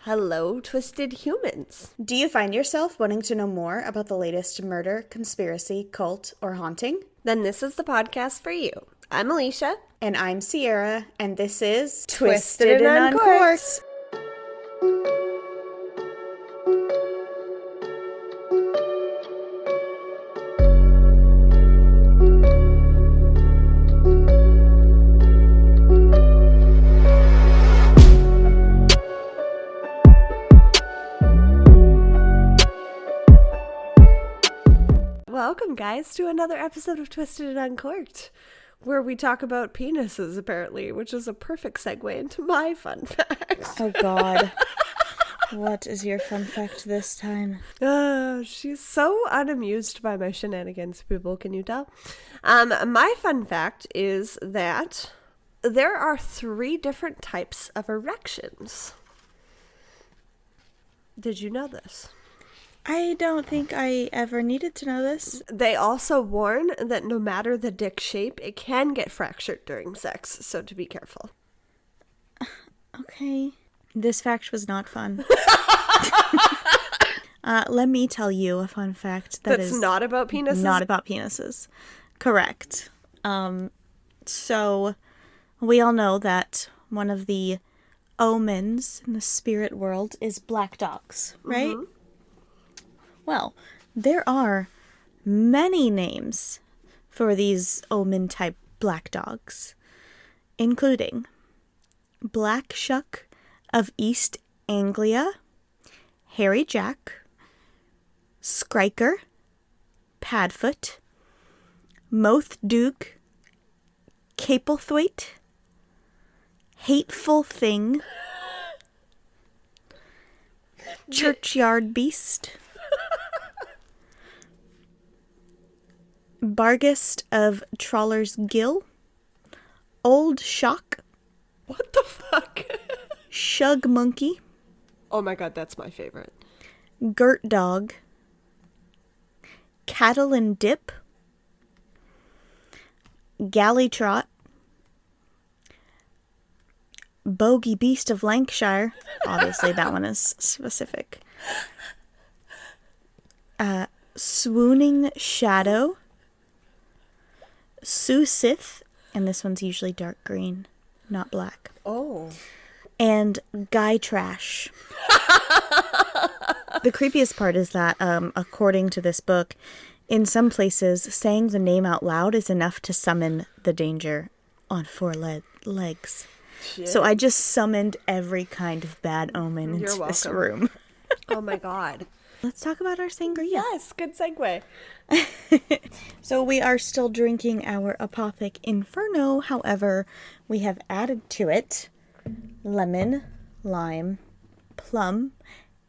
Hello, twisted humans. Do you find yourself wanting to know more about the latest murder, conspiracy, cult, or haunting? Then this is the podcast for you. I'm Alicia. And I'm Sierra, and this is Twisted and Uncorked. Welcome, guys, to another episode of Twisted and Uncorked, where we talk about penises, apparently, which is a perfect segue into my fun fact. Oh, God. What is your fun fact this time? She's so unamused by my shenanigans, people, can you tell? My fun fact is that there are 3 different types of erections. Did you know this? I don't think I ever needed to know this. They also warn that no matter the dick shape, it can get fractured during sex, so to be careful. Okay. This fact was not fun. Let me tell you a fun fact That's not about penises? Not about penises. Correct. So, we all know that one of the omens in the spirit world is black dogs, right? Mm-hmm. Well, there are many names for these omen-type black dogs, including Black Shuck of East Anglia, Hairy Jack, Skriker, Padfoot, Moth Duke, Capelthwaite, Hateful Thing, Churchyard Beast, Bargest of Trawler's Gill, Old Shock. What the fuck? Shug Monkey. Oh my god, that's my favorite. Girt Dog, Cattle and Dip, Galley Trot, Bogey Beast of Lancashire. Obviously, that one is specific. Swooning Shadow, Sue Sith, and this one's usually dark green, not black. Oh. And Guy Trash. The creepiest part is that, according to this book, in some places, saying the name out loud is enough to summon the danger on 4 legs. Shit. So I just summoned every kind of bad omen into this room. Oh my god. Let's talk about our sangria. Yes, good segue. So we are still drinking our Apothic Inferno. However, we have added to it lemon, lime, plum,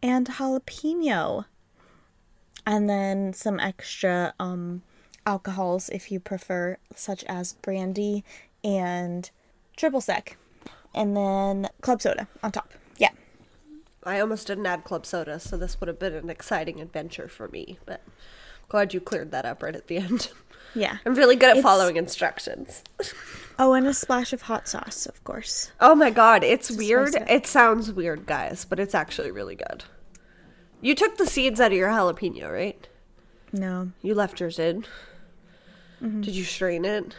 and jalapeno. And then some extra alcohols if you prefer, such as brandy and triple sec. And then club soda on top. Yeah. I almost didn't add club soda, so this would have been an exciting adventure for me, but glad you cleared that up right at the end. Yeah. I'm really good at following instructions. Oh, and a splash of hot sauce, of course. Oh my god, it's weird. It sounds weird, guys, but it's actually really good. You took the seeds out of your jalapeno, right? No. You left yours in? Mm-hmm. Did you strain it?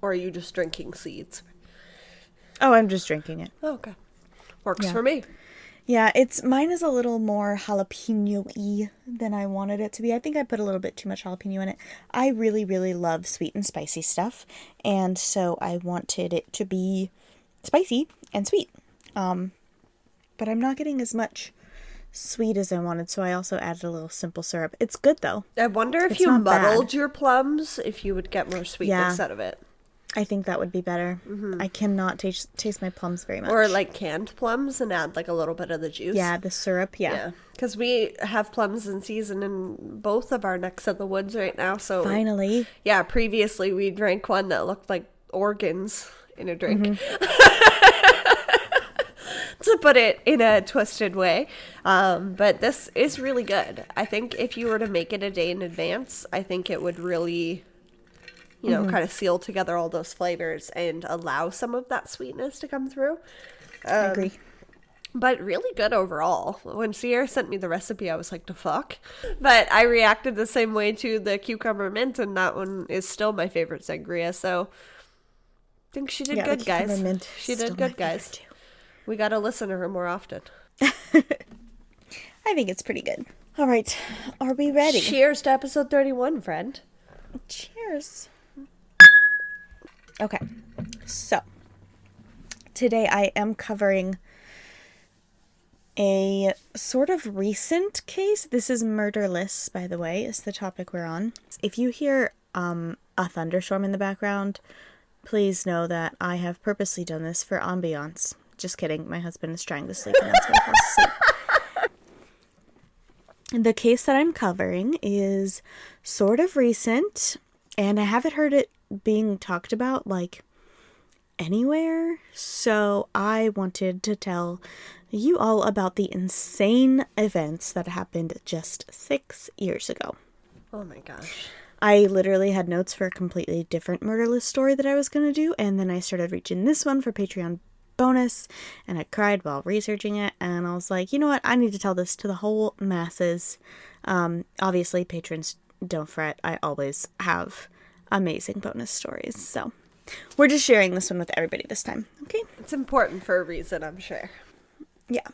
Or are you just drinking seeds? Oh, I'm just drinking it. Oh, okay. Works for me. Yeah, mine is a little more jalapeno-y than I wanted it to be. I think I put a little bit too much jalapeno in it. I really, really love sweet and spicy stuff, and so I wanted it to be spicy and sweet. But I'm not getting as much sweet as I wanted, so I also added a little simple syrup. It's good, though. I wonder if you muddled your plums, if you would get more sweetness out of it. I think that would be better. Mm-hmm. I cannot taste my plums very much. Or like canned plums and add like a little bit of the juice. Yeah, the syrup, yeah. Because we have plums in season in both of our necks of the woods right now. So finally. Yeah, previously we drank one that looked like organs in a drink. Mm-hmm. To put it in a twisted way. But this is really good. I think if you were to make it a day in advance, I think it would really you know, kind of seal together all those flavors and allow some of that sweetness to come through. I agree. But really good overall. When Sierra sent me the recipe, I was like, the fuck? But I reacted the same way to the cucumber mint, and that one is still my favorite sangria. So I think she did good, guys. She did good, guys. Too. We got to listen to her more often. I think it's pretty good. All right. Are we ready? Cheers to episode 31, friend. Cheers. Okay. So today I am covering a sort of recent case. This is murderless, by the way, is the topic we're on. If you hear a thunderstorm in the background, please know that I have purposely done this for ambiance. Just kidding. My husband is trying to sleep and that's why he falls asleep. The case that I'm covering is sort of recent, and I haven't heard it being talked about, like, anywhere. So I wanted to tell you all about the insane events that happened just 6 years ago. Oh my gosh. I literally had notes for a completely different murderless story that I was going to do, and then I started reaching this one for Patreon bonus, and I cried while researching it, and I was like, you know what, I need to tell this to the whole masses. Obviously, patrons, don't fret, I always have amazing bonus stories, so we're just sharing this one with everybody this time, okay? It's important for a reason, I'm sure. Yeah.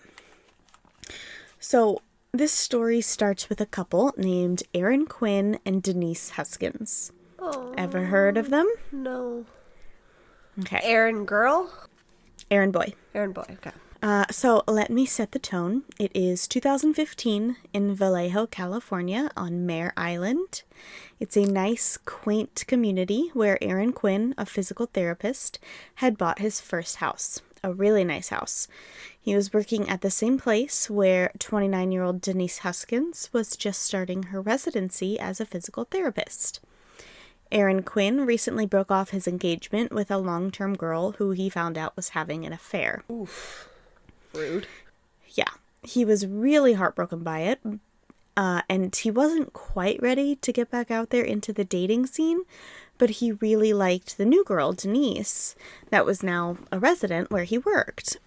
So, this story starts with a couple named Aaron Quinn and Denise Huskins. Oh. Ever heard of them? No. Okay. Aaron girl? Aaron boy. Aaron boy, okay. So let me set the tone. It is 2015 in Vallejo, California on Mare Island. It's a nice, quaint community where Aaron Quinn, a physical therapist, had bought his first house. A really nice house. He was working at the same place where 29-year-old Denise Huskins was just starting her residency as a physical therapist. Aaron Quinn recently broke off his engagement with a long-term girl who he found out was having an affair. Oof. Rude. Yeah. He was really heartbroken by it, and he wasn't quite ready to get back out there into the dating scene, but he really liked the new girl, Denise, that was now a resident where he worked.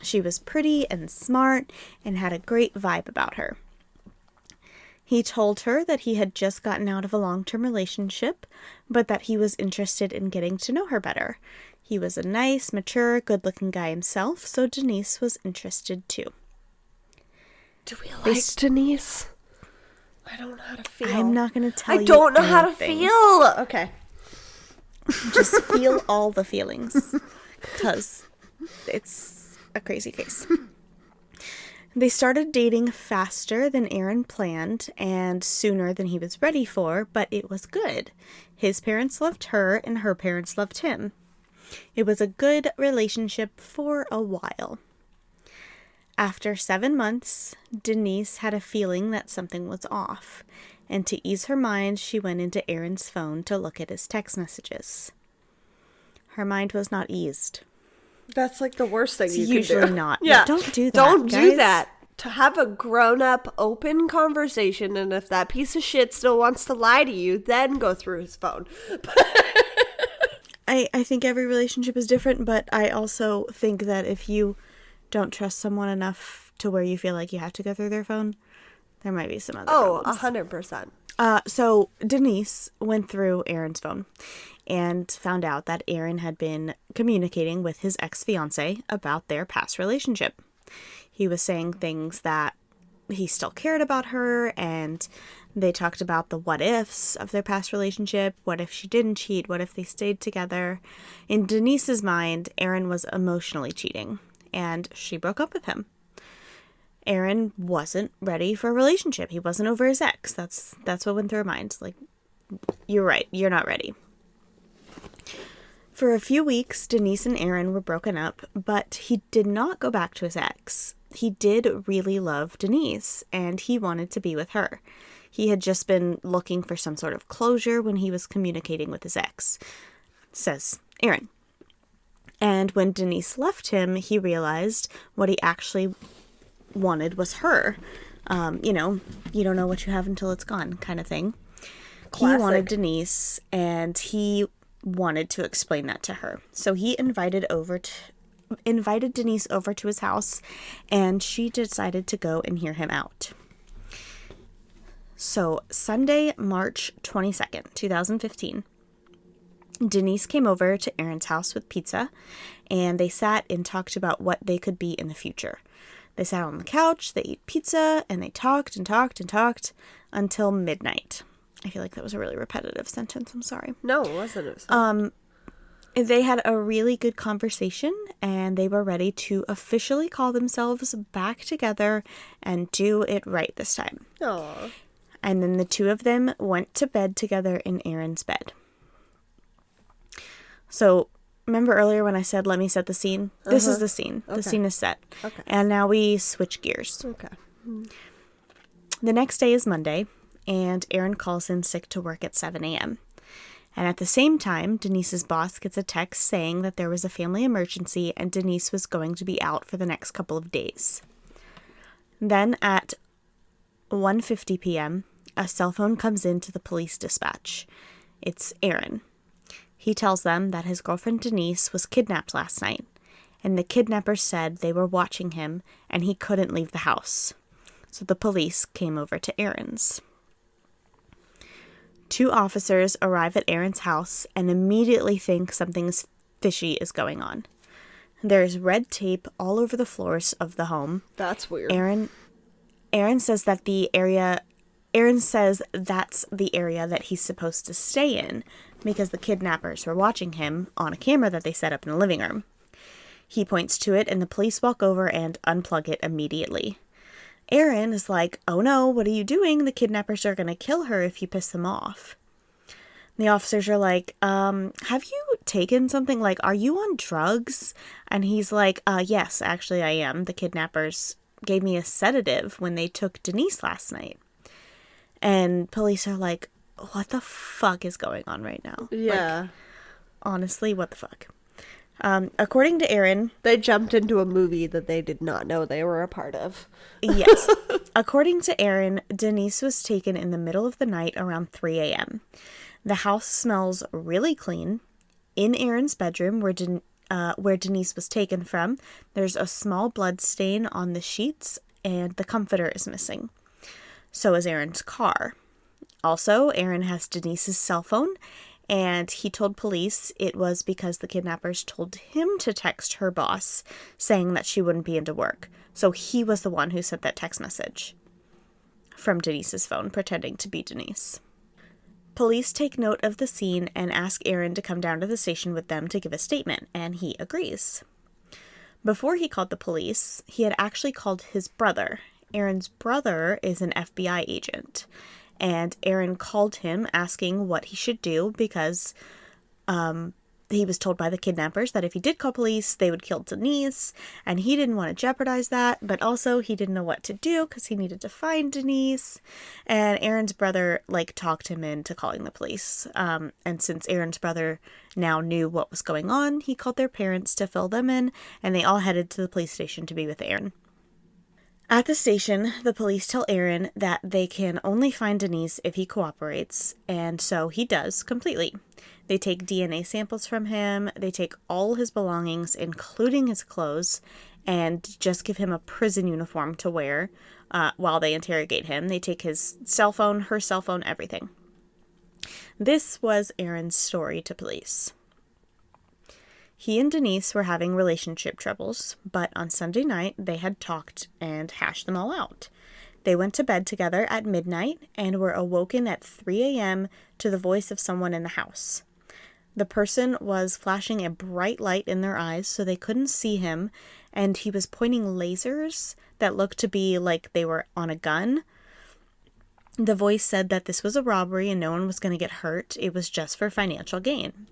She was pretty and smart and had a great vibe about her. He told her that he had just gotten out of a long-term relationship, but that he was interested in getting to know her better. He was a nice, mature, good-looking guy himself, so Denise was interested too. Do we like Denise? I don't know how to feel. I'm not going to tell you. I don't know how to feel. Okay. Just feel all the feelings, because it's a crazy case. They started dating faster than Aaron planned and sooner than he was ready for, but it was good. His parents loved her and her parents loved him. It was a good relationship for a while. After 7 months, Denise had a feeling that something was off, and to ease her mind, she went into Aaron's phone to look at his text messages. Her mind was not eased. That's like the worst thing you can do. Usually not. Yeah. Don't do that, Don't guys. do that. To have a grown-up, open conversation, and if that piece of shit still wants to lie to you, then go through his phone. I think every relationship is different, but I also think that if you don't trust someone enough to where you feel like you have to go through their phone, there might be some other problems. 100%. So Denise went through Aaron's phone and found out that Aaron had been communicating with his ex-fiancée about their past relationship. He was saying things that he still cared about her, and they talked about the what-ifs of their past relationship. What if she didn't cheat? What if they stayed together? In Denise's mind, Aaron was emotionally cheating, and she broke up with him. Aaron wasn't ready for a relationship. He wasn't over his ex. That's what went through her mind. Like, you're right. You're not ready. For a few weeks, Denise and Aaron were broken up, but he did not go back to his ex. He did really love Denise, and he wanted to be with her. He had just been looking for some sort of closure when he was communicating with his ex, says Aaron. And when Denise left him, he realized what he actually wanted was her. You know, you don't know what you have until it's gone kind of thing. Classic. He wanted Denise, and he wanted to explain that to her. So he invited invited Denise over to his house, and she decided to go and hear him out. So, Sunday, March 22nd, 2015, Denise came over to Aaron's house with pizza, and they sat and talked about what they could be in the future. They sat on the couch, they ate pizza, and they talked and talked and talked until midnight. I feel like that was a really repetitive sentence. I'm sorry. No, it wasn't. They had a really good conversation, and they were ready to officially call themselves back together and do it right this time. Aww. And then the two of them went to bed together in Aaron's bed. So, remember earlier when I said, let me set the scene? This is the scene. The scene is set. Okay. And now we switch gears. Okay. The next day is Monday, and Aaron calls in sick to work at 7 a.m. And at the same time, Denise's boss gets a text saying that there was a family emergency and Denise was going to be out for the next couple of days. Then at 1:50 p.m., a cell phone comes into the police dispatch. It's Aaron. He tells them that his girlfriend Denise was kidnapped last night, and the kidnappers said they were watching him and he couldn't leave the house. So the police came over to Aaron's. 2 officers arrive at Aaron's house and immediately think something fishy is going on. There's red tape all over the floors of the home. That's weird. Aaron says that's the area that he's supposed to stay in because the kidnappers were watching him on a camera that they set up in the living room. He points to it and the police walk over and unplug it immediately. Aaron is like, oh no, what are you doing? The kidnappers are going to kill her if you piss them off. The officers are like, have you taken something? Like, are you on drugs? And he's like, yes, actually I am. The kidnappers gave me a sedative when they took Denise last night. And police are like, what the fuck is going on right now? Yeah. Like, honestly, what the fuck? According to Aaron... They jumped into a movie that they did not know they were a part of. Yes. According to Aaron, Denise was taken in the middle of the night around 3 a.m. The house smells really clean. In Aaron's bedroom, where Denise was taken from, there's a small blood stain on the sheets, and the comforter is missing. So is Aaron's car. Also, Aaron has Denise's cell phone, and he told police it was because the kidnappers told him to text her boss saying that she wouldn't be into work. So he was the one who sent that text message from Denise's phone, pretending to be Denise. Police take note of the scene and ask Aaron to come down to the station with them to give a statement, and he agrees. Before he called the police, he had actually called his brother. Aaron's brother is an FBI agent. And Aaron called him asking what he should do because he was told by the kidnappers that if he did call police, they would kill Denise. And he didn't want to jeopardize that. But also he didn't know what to do because he needed to find Denise. And Aaron's brother, talked him into calling the police. And since Aaron's brother now knew what was going on, he called their parents to fill them in. And they all headed to the police station to be with Aaron. At the station, the police tell Aaron that they can only find Denise if he cooperates, and so he does completely. They take DNA samples from him, they take all his belongings, including his clothes, and just give him a prison uniform to wear while they interrogate him. They take his cell phone, her cell phone, everything. This was Aaron's story to police. He and Denise were having relationship troubles, but on Sunday night, they had talked and hashed them all out. They went to bed together at midnight and were awoken at 3 a.m. to the voice of someone in the house. The person was flashing a bright light in their eyes so they couldn't see him, and he was pointing lasers that looked to be like they were on a gun. The voice said that this was a robbery and no one was going to get hurt. It was just for financial gain.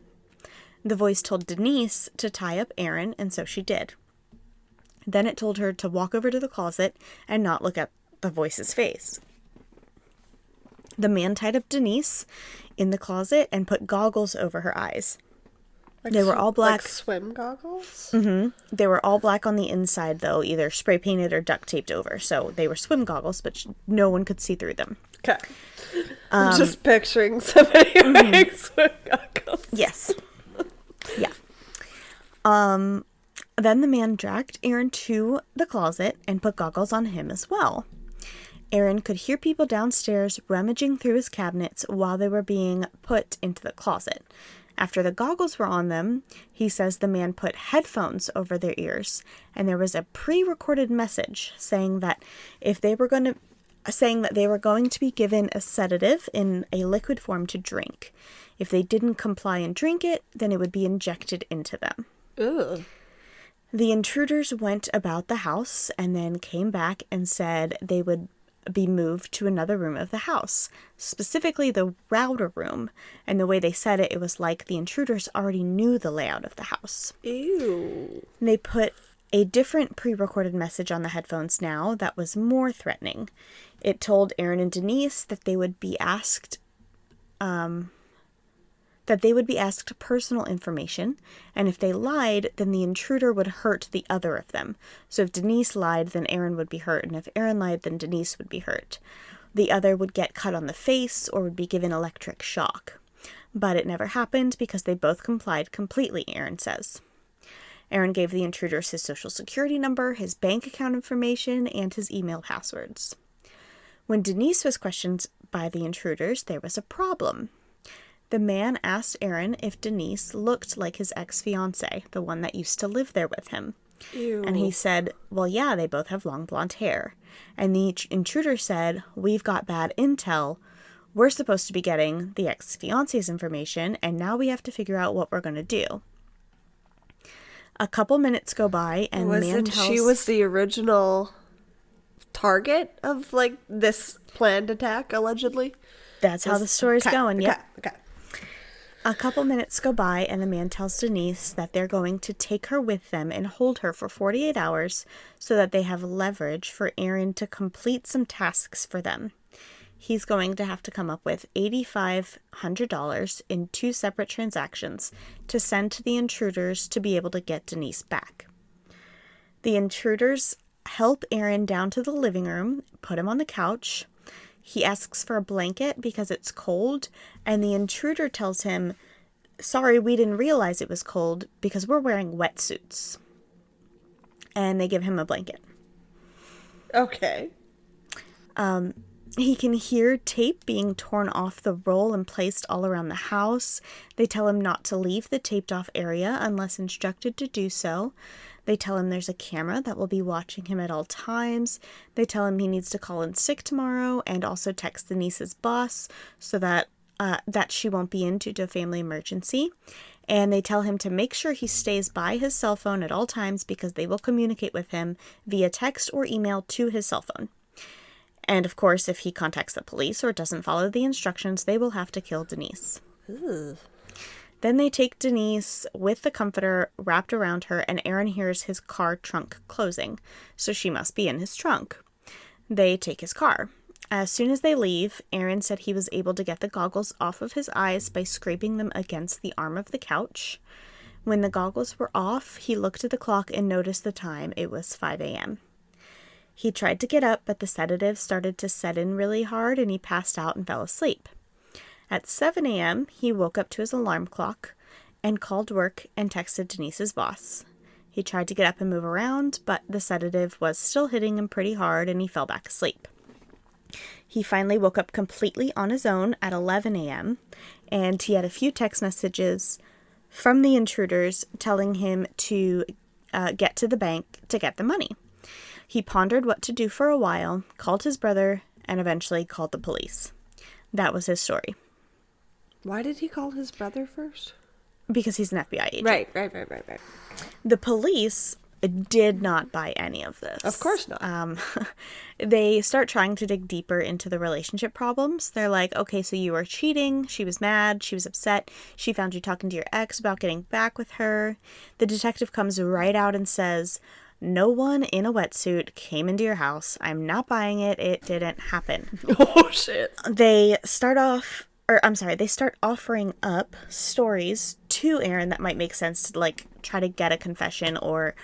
The voice told Denise to tie up Aaron, and so she did. Then it told her to walk over to the closet and not look at the voice's face. The man tied up Denise in the closet and put goggles over her eyes. They were all black. Like swim goggles? Mm-hmm. They were all black on the inside, though, either spray painted or duct taped over. So they were swim goggles, but no one could see through them. Okay. I'm just picturing somebody wearing swim goggles. Yes. Yeah. Then the man dragged Aaron to the closet and put goggles on him as well. Aaron could hear people downstairs rummaging through his cabinets while they were being put into the closet. After the goggles were on them, he says the man put headphones over their ears, and there was a pre-recorded message saying that they were going to be given a sedative in a liquid form to drink. If they didn't comply and drink it, then it would be injected into them. Ugh. The intruders went about the house and then came back and said they would be moved to another room of the house, specifically the router room. And the way they said it, it was like the intruders already knew the layout of the house. Ew. They put a different pre-recorded message on the headphones now that was more threatening. It told Aaron and Denise that they would be asked personal information, and if they lied, then the intruder would hurt the other of them. So if Denise lied, then Aaron would be hurt, and if Aaron lied, then Denise would be hurt. The other would get cut on the face or would be given electric shock. But it never happened because they both complied completely, Aaron says. Aaron gave the intruders his social security number, his bank account information, and his email passwords. When Denise was questioned by the intruders, there was a problem. The man asked Aaron if Denise looked like his ex-fiancée, the one that used to live there with him. Ew. And he said, well, yeah, they both have long blonde hair. And the intruder said, we've got bad intel. We're supposed to be getting the ex-fiancée's information, and now we have to figure out what we're going to do. A couple minutes go by, and the man tells... She was the original target of, like, this planned attack, allegedly? That's how the story's going, yeah. Okay. A couple minutes go by, and the man tells Denise that they're going to take her with them and hold her for 48 hours so that they have leverage for Aaron to complete some tasks for them. He's going to have to come up with $8,500 in 2 separate transactions to send to the intruders to be able to get Denise back. The intruders help Aaron down to the living room, put him on the couch. He asks for a blanket because it's cold, and the intruder tells him, sorry, we didn't realize it was cold because we're wearing wetsuits. And they give him a blanket. Okay. He can hear tape being torn off the roll and placed all around the house. They tell him not to leave the taped off area unless instructed to do so. They tell him there's a camera that will be watching him at all times. They tell him he needs to call in sick tomorrow and also text Denise's boss so that she won't be in due to a family emergency. And they tell him to make sure he stays by his cell phone at all times because they will communicate with him via text or email to his cell phone. And of course, if he contacts the police or doesn't follow the instructions, they will have to kill Denise. Ugh. Then they take Denise with the comforter wrapped around her, and Aaron hears his car trunk closing, so she must be in his trunk. They take his car. As soon as they leave, Aaron said he was able to get the goggles off of his eyes by scraping them against the arm of the couch. When the goggles were off, he looked at the clock and noticed the time. It was 5 a.m. He tried to get up, but the sedative started to set in really hard, and he passed out and fell asleep. At 7 a.m., he woke up to his alarm clock and called work and texted Denise's boss. He tried to get up and move around, but the sedative was still hitting him pretty hard, and he fell back asleep. He finally woke up completely on his own at 11 a.m., and he had a few text messages from the intruders telling him to get to the bank to get the money. He pondered what to do for a while, called his brother, and eventually called the police. That was his story. Why did he call his brother first? Because he's an FBI agent. Right. The police did not buy any of this. Of course not. They start trying to dig deeper into the relationship problems. They're like, okay, so you were cheating. She was mad. She was upset. She found you talking to your ex about getting back with her. The detective comes right out and says, no one in a wetsuit came into your house. I'm not buying it. It didn't happen. Oh, shit. They start offering up stories to Aaron that might make sense to, like, try to get a confession or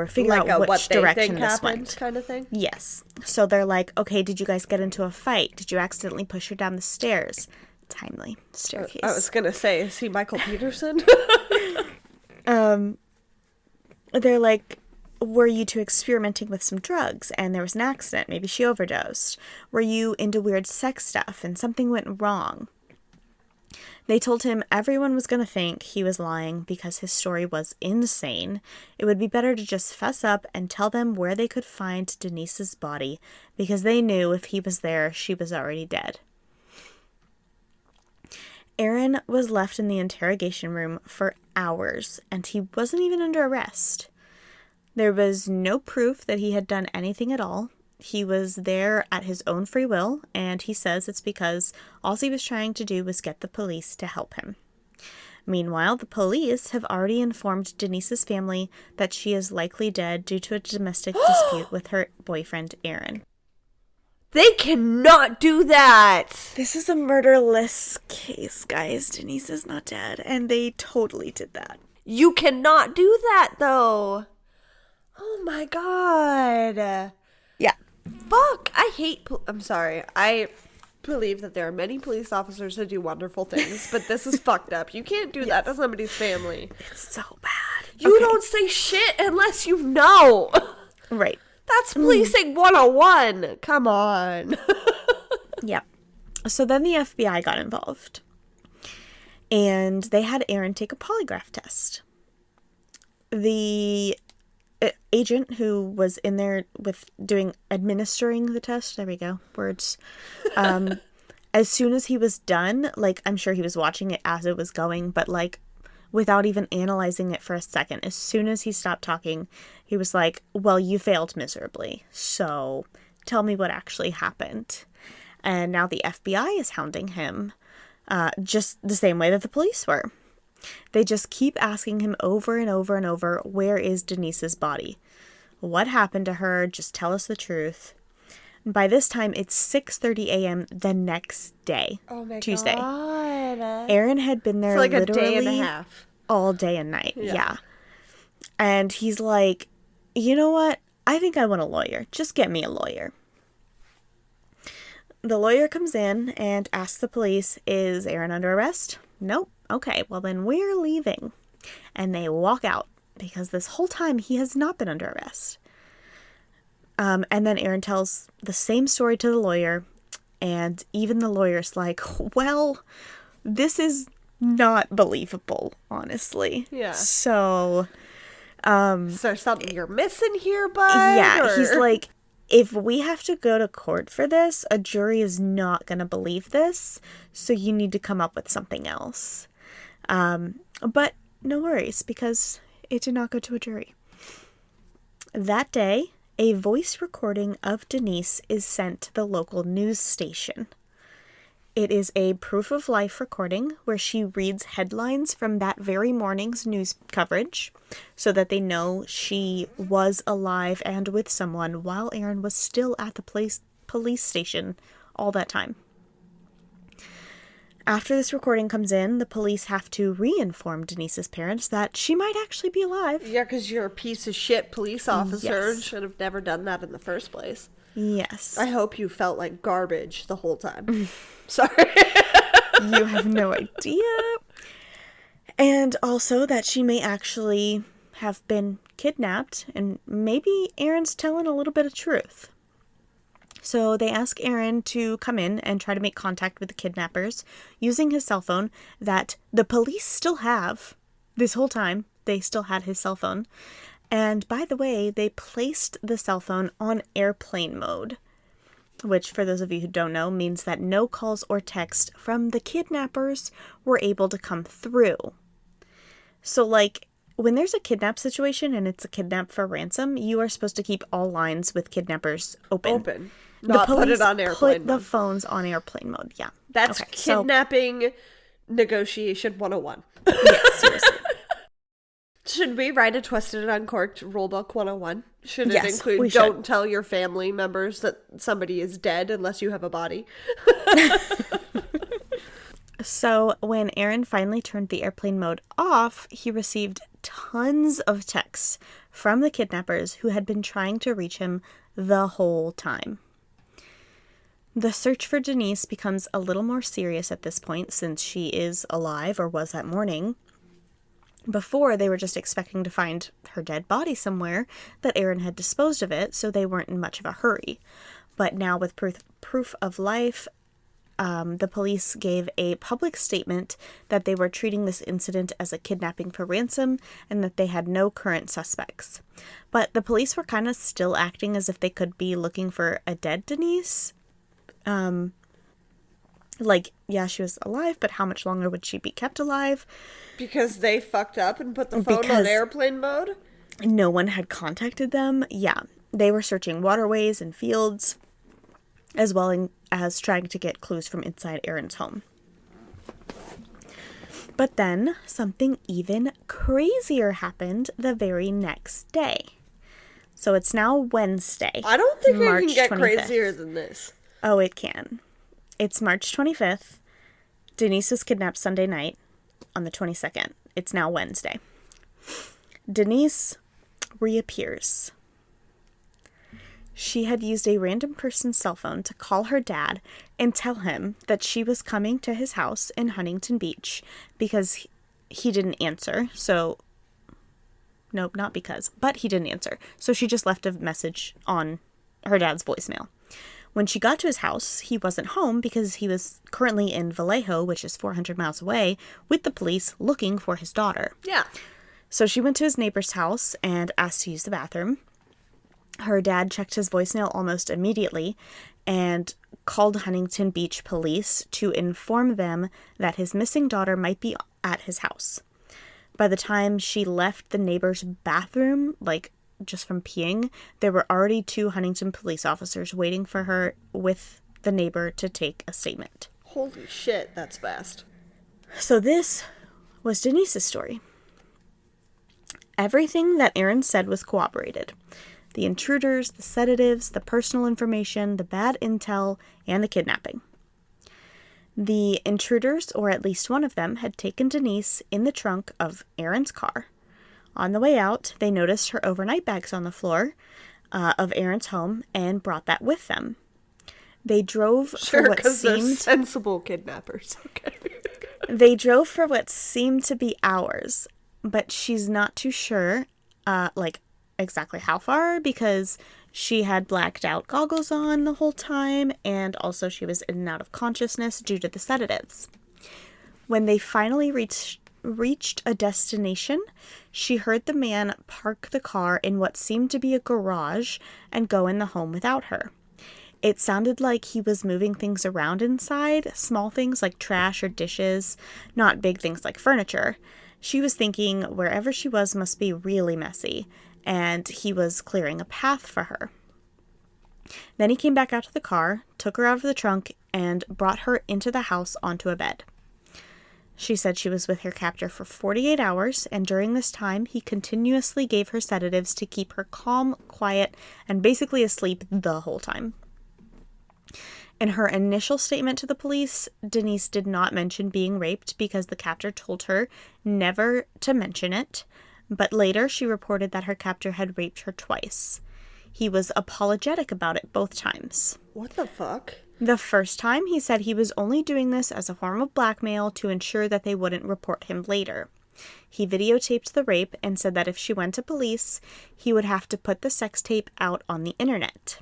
figure out which direction this went. Kind of thing? Yes. So they're like, okay, did you guys get into a fight? Did you accidentally push her down the stairs? Timely. Staircase. I was going to say, is he Michael Peterson? they're like, were you two experimenting with some drugs and there was an accident? Maybe she overdosed. Were you into weird sex stuff and something went wrong? They told him everyone was going to think he was lying because his story was insane. It would be better to just fess up and tell them where they could find Denise's body because they knew if he was there, she was already dead. Aaron was left in the interrogation room for hours, and he wasn't even under arrest. There was no proof that he had done anything at all. He was there at his own free will, and he says it's because all he was trying to do was get the police to help him. Meanwhile, the police have already informed Denise's family that she is likely dead due to a domestic dispute with her boyfriend, Aaron. They cannot do that! This is a murderless case, guys. Denise is not dead, and they totally did that. You cannot do that, though. Oh my god. Yeah. Fuck! I hate... I'm sorry. I believe that there are many police officers who do wonderful things, but this is fucked up. You can't do that to somebody's family. It's so bad. You don't say shit unless you know. Right. That's policing 101. Come on. Yep. So then the FBI got involved. And they had Aaron take a polygraph test. The agent who was in there administering the test, there we go, words. As soon as he was done, like, I'm sure he was watching it as it was going, but like, without even analyzing it for a second, as soon as he stopped talking, he was like, well, you failed miserably, so tell me what actually happened. And now the FBI is hounding him, just the same way that the police were. They just keep asking him over and over and over, where is Denise's body? What happened to her? Just tell us the truth. By this time, it's 6:30 a.m. the next day, Tuesday. God. Aaron had been there like literally a day and a half. all day and night. Yeah. And he's like, you know what? I think I want a lawyer. Just get me a lawyer. The lawyer comes in and asks the police, is Aaron under arrest? Nope. Okay, well then we're leaving. And they walk out because this whole time he has not been under arrest. And then Aaron tells the same story to the lawyer, and even the lawyer's like, well, this is not believable, honestly. Yeah. So, is there something you're missing here, bud? yeah, or... he's like, if we have to go to court for this, a jury is not going to believe this, so you need to come up with something else. But no worries, because it did not go to a jury. That day, a voice recording of Denise is sent to the local news station. It is a proof of life recording where she reads headlines from that very morning's news coverage so that they know she was alive and with someone while Aaron was still at the police station all that time. After this recording comes in, the police have to re-inform Denise's parents that she might actually be alive. Yeah, because you're a piece of shit police officer. Yes. Should have never done that in the first place. Yes. I hope you felt like garbage the whole time. Sorry. You have no idea. And also that she may actually have been kidnapped, and maybe Aaron's telling a little bit of truth. So they ask Aaron to come in and try to make contact with the kidnappers using his cell phone that the police still have. This whole time, they still had his cell phone. And by the way, they placed the cell phone on airplane mode, which, for those of you who don't know, means that no calls or text from the kidnappers were able to come through. So, like, when there's a kidnap situation and it's a kidnap for ransom, you are supposed to keep all lines with kidnappers open. Not put it on airplane put the phones on airplane mode, yeah. That's okay, kidnapping negotiation 101. Yes, seriously. Should we write a Twisted and Uncorked Rulebook 101? Should it Yes, include we don't should. tell your family members that somebody is dead unless you have a body? So when Aaron finally turned the airplane mode off, he received tons of texts from the kidnappers who had been trying to reach him the whole time. The search for Denise becomes a little more serious at this point since she is alive, or was that morning. Before, they were just expecting to find her dead body somewhere, that Aaron had disposed of it, so they weren't in much of a hurry. But now, with proof of life, the police gave a public statement that they were treating this incident as a kidnapping for ransom and that they had no current suspects. But the police were kind of still acting as if they could be looking for a dead Denise. Yeah, she was alive, but how much longer would she be kept alive? Because they fucked up and put the phone on airplane mode? No one had contacted them. Yeah, they were searching waterways and fields, as well as trying to get clues from inside Aaron's home. But then something even crazier happened the very next day. So it's now Wednesday. I don't think March it can get 25th. crazier than this. Oh, it can. It's March 25th. Denise was kidnapped Sunday night on the 22nd. It's now Wednesday. Denise reappears. She had used a random person's cell phone to call her dad and tell him that she was coming to his house in Huntington Beach because he didn't answer. Nope, not because, but he didn't answer. So she just left a message on her dad's voicemail. When she got to his house, he wasn't home because he was currently in Vallejo, which is 400 miles away, with the police looking for his daughter. Yeah. So she went to his neighbor's house and asked to use the bathroom. Her dad checked his voicemail almost immediately and called Huntington Beach police to inform them that his missing daughter might be at his house. By the time she left the neighbor's bathroom, just from peeing, there were already 2 Huntington police officers waiting for her with the neighbor to take a statement. Holy shit, that's fast. So this was Denise's story. Everything that Aaron said was corroborated. The intruders, the sedatives, the personal information, the bad intel, and the kidnapping. The intruders, or at least one of them, had taken Denise in the trunk of Aaron's car. On the way out, they noticed her overnight bags on the floor of Aaron's home and brought that with them. They drove for what seemed... they're sensible kidnappers. Okay. They drove for what seemed to be hours, but she's not too sure, exactly how far, because she had blacked out goggles on the whole time, and also she was in and out of consciousness due to the sedatives. When they finally reached a destination, she heard the man park the car in what seemed to be a garage and go in the home without her. It sounded like he was moving things around inside, small things like trash or dishes, not big things like furniture. She was thinking wherever she was must be really messy, and he was clearing a path for her. Then he came back out to the car, took her out of the trunk, and brought her into the house onto a bed. She said she was with her captor for 48 hours, and during this time, he continuously gave her sedatives to keep her calm, quiet, and basically asleep the whole time. In her initial statement to the police, Denise did not mention being raped because the captor told her never to mention it, but later she reported that her captor had raped her twice. He was apologetic about it both times. What the fuck? The first time, he said he was only doing this as a form of blackmail to ensure that they wouldn't report him later. He videotaped the rape and said that if she went to police, he would have to put the sex tape out on the internet.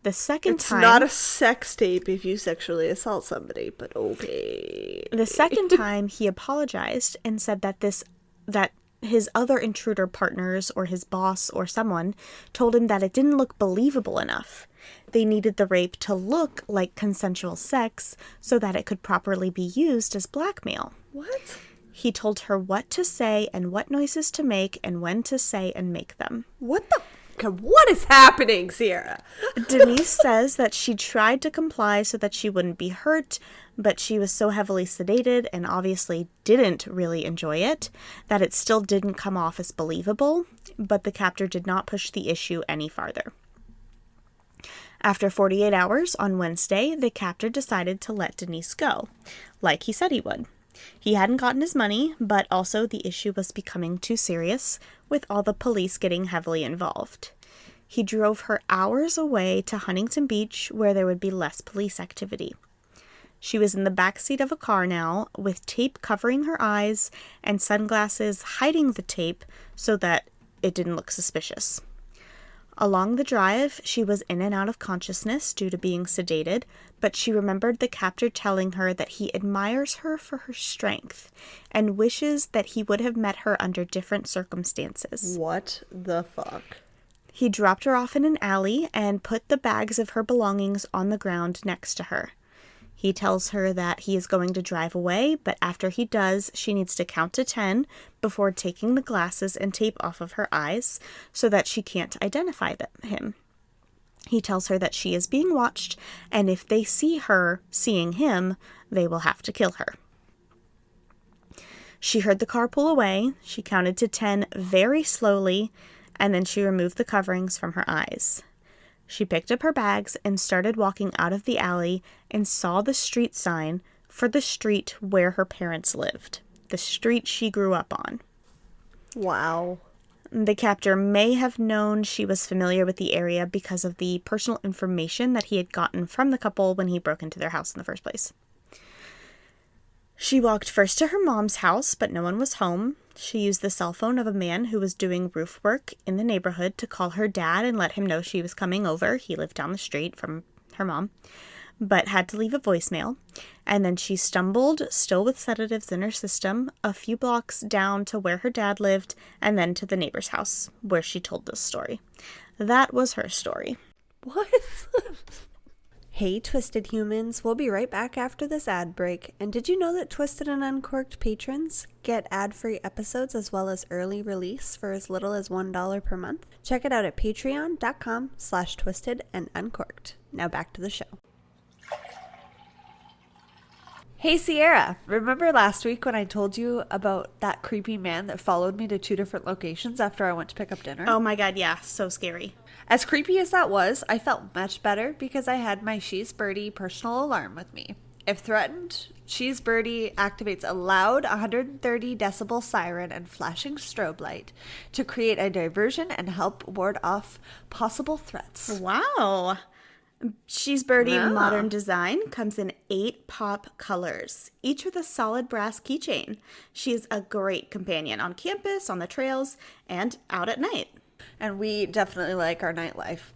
The second time... It's not a sex tape if you sexually assault somebody, but okay. The second time, he apologized and said that his other intruder partners or his boss or someone told him that it didn't look believable enough. They needed the rape to look like consensual sex so that it could properly be used as blackmail. What? He told her what to say and what noises to make and when to say and make them. What is happening, Sierra? Denise says that she tried to comply so that she wouldn't be hurt, but she was so heavily sedated and obviously didn't really enjoy it that it still didn't come off as believable, but the captor did not push the issue any farther. After 48 hours on Wednesday, the captor decided to let Denise go, like he said he would. He hadn't gotten his money, but also the issue was becoming too serious, with all the police getting heavily involved. He drove her hours away to Huntington Beach, where there would be less police activity. She was in the back seat of a car now, with tape covering her eyes and sunglasses hiding the tape so that it didn't look suspicious. Along the drive, she was in and out of consciousness due to being sedated, but she remembered the captor telling her that he admires her for her strength and wishes that he would have met her under different circumstances. What the fuck? He dropped her off in an alley and put the bags of her belongings on the ground next to her. He tells her that he is going to drive away, but after he does, she needs to count to 10 before taking the glasses and tape off of her eyes so that she can't identify him. He tells her that she is being watched, and if they see her seeing him, they will have to kill her. She heard the car pull away. She counted to 10 very slowly, and then she removed the coverings from her eyes. She picked up her bags and started walking out of the alley and saw the street sign for the street where her parents lived, the street she grew up on. Wow. The captor may have known she was familiar with the area because of the personal information that he had gotten from the couple when he broke into their house in the first place. She walked first to her mom's house, but no one was home. She used the cell phone of a man who was doing roof work in the neighborhood to call her dad and let him know she was coming over. He lived down the street from her mom, but had to leave a voicemail. And then she stumbled, still with sedatives in her system, a few blocks down to where her dad lived, and then to the neighbor's house, where she told this story. That was her story. What? Hey, Twisted Humans. We'll be right back after this ad break. And did you know that Twisted and Uncorked patrons get ad-free episodes as well as early release for as little as $1 per month? Check it out at patreon.com/twisted and uncorked. Now back to the show. Hey, Sierra. Remember last week when I told you about that creepy man that followed me to 2 different locations after I went to pick up dinner? Oh my god, yeah. So scary. As creepy as that was, I felt much better because I had my She's Birdie personal alarm with me. If threatened, She's Birdie activates a loud 130 decibel siren and flashing strobe light to create a diversion and help ward off possible threats. Wow. She's Birdie modern design comes in 8 pop colors, each with a solid brass keychain. She is a great companion on campus, on the trails, and out at night. And we definitely like our nightlife.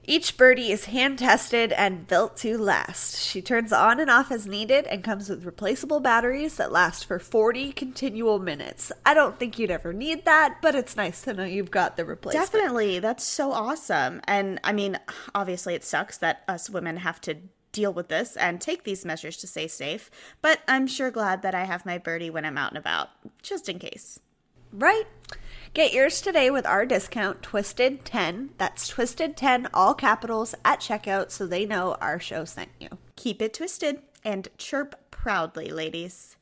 Each birdie is hand-tested and built to last. She turns on and off as needed and comes with replaceable batteries that last for 40 continual minutes. I don't think you'd ever need that, but it's nice to know you've got the replacement. Definitely. That's so awesome. And I mean, obviously it sucks that us women have to deal with this and take these measures to stay safe, but I'm sure glad that I have my birdie when I'm out and about, just in case. Right? Get yours today with our discount, Twisted10. That's Twisted10, all capitals, at checkout so they know our show sent you. Keep it twisted and chirp proudly, ladies.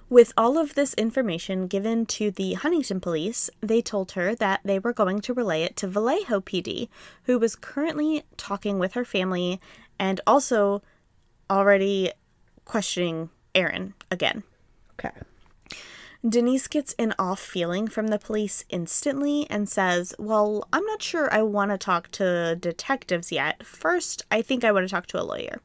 With all of this information given to the Huntington police, they told her that they were going to relay it to Vallejo PD, who was currently talking with her family and also already questioning Aaron again. Okay. Denise gets an off feeling from the police instantly and says, well, I'm not sure I want to talk to detectives yet. First, I think I want to talk to a lawyer.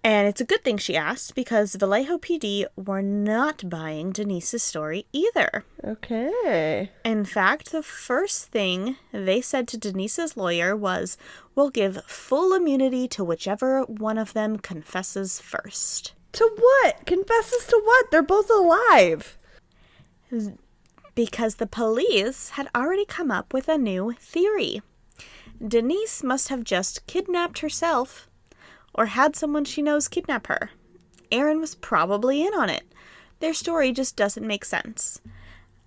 And it's a good thing she asked because Vallejo PD were not buying Denise's story either. Okay. In fact, the first thing they said to Denise's lawyer was, we'll give full immunity to whichever one of them confesses first. To what? Confesses to what? They're both alive. Because the police had already come up with a new theory. Denise must have just kidnapped herself or had someone she knows kidnap her. Aaron was probably in on it. Their story just doesn't make sense.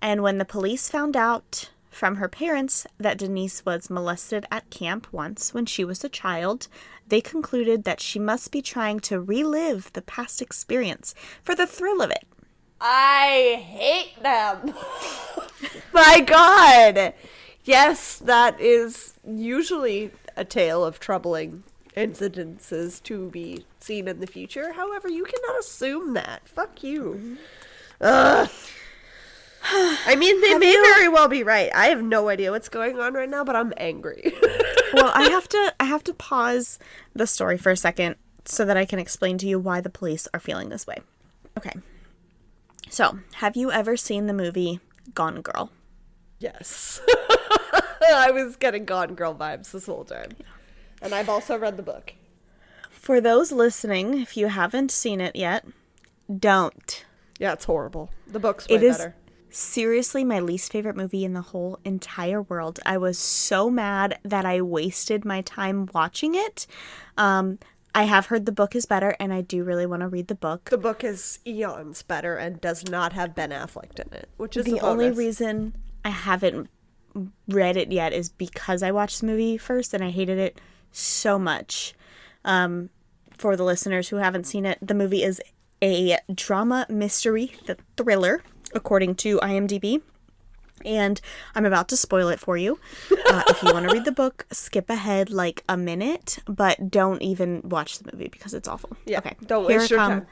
And when the police found out from her parents that Denise was molested at camp once when she was a child, they concluded that she must be trying to relive the past experience for the thrill of it. I hate them. My God. Yes, that is usually a tale of troubling incidences to be seen in the future. However, you cannot assume that. Fuck you. I mean, they may very well be right. I have no idea what's going on right now, but I'm angry. Well, I have to pause the story for a second so that I can explain to you why the police are feeling this way. Okay. So, have you ever seen the movie Gone Girl? Yes. I was getting Gone Girl vibes this whole time. Yeah. And I've also read the book. For those listening, if you haven't seen it yet, don't. Yeah, it's horrible. The book's way better. Seriously my least favorite movie in the whole entire world. I was so mad that I wasted my time watching it. I have heard the book is better, and I do really want to read the book. The book is eons better and does not have Ben Affleck in it, which is the only reason I haven't read it yet is because I watched the movie first and I hated it so much. For the listeners who haven't seen it, the movie is a drama mystery thriller, according to IMDb. And I'm about to spoil it for you. If you want to read the book, skip ahead like a minute, but don't even watch the movie because it's awful. Yeah, okay. Don't waste your time.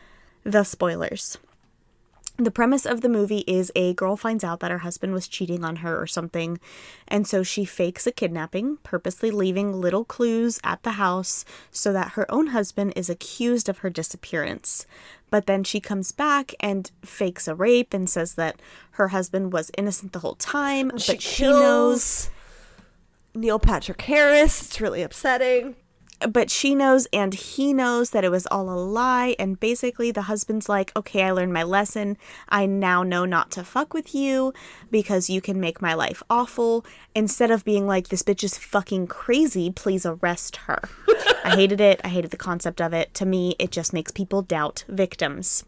The spoilers. The premise of the movie is a girl finds out that her husband was cheating on her or something, and so she fakes a kidnapping, purposely leaving little clues at the house so that her own husband is accused of her disappearance. But then she comes back and fakes a rape and says that her husband was innocent the whole time, but she knows Neil Patrick Harris. It's really upsetting. But she knows and he knows that it was all a lie, and basically the husband's like, okay, I learned my lesson. I now know not to fuck with you because you can make my life awful. Instead of being like, this bitch is fucking crazy, please arrest her. I hated it. I hated the concept of it. To me, it just makes people doubt victims.